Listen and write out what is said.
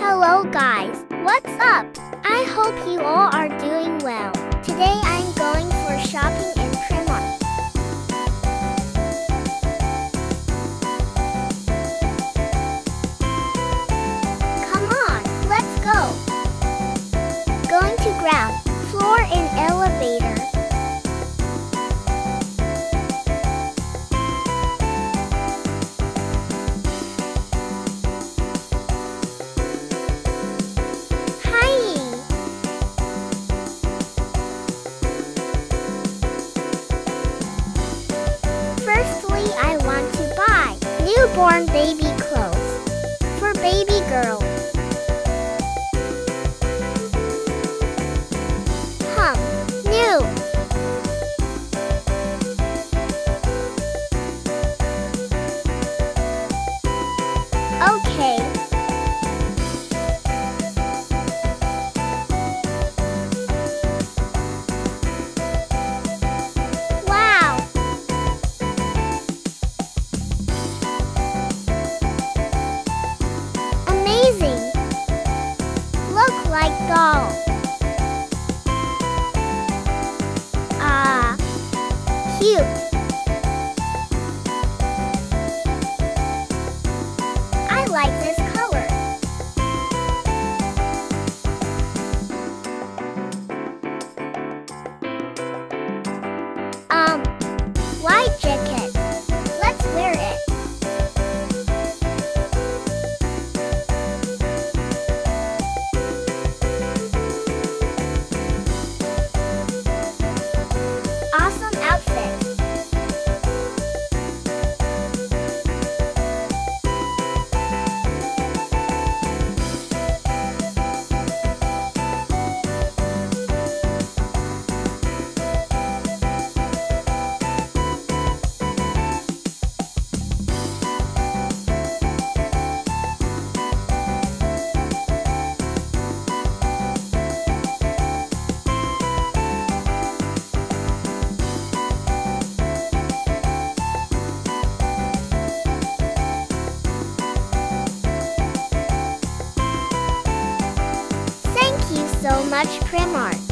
Hello guys, what's up? I hope you all are doing well. Today I'm going for shopping in Primark. Come on, let's go. Going to ground floor in elevator. Firstly, I want to buy newborn baby clothes for baby girl. New. Okay. Amazing! Look like doll. Cute. I like this color. White jacket. Let's wear it. Awesome outfit. So much Primark.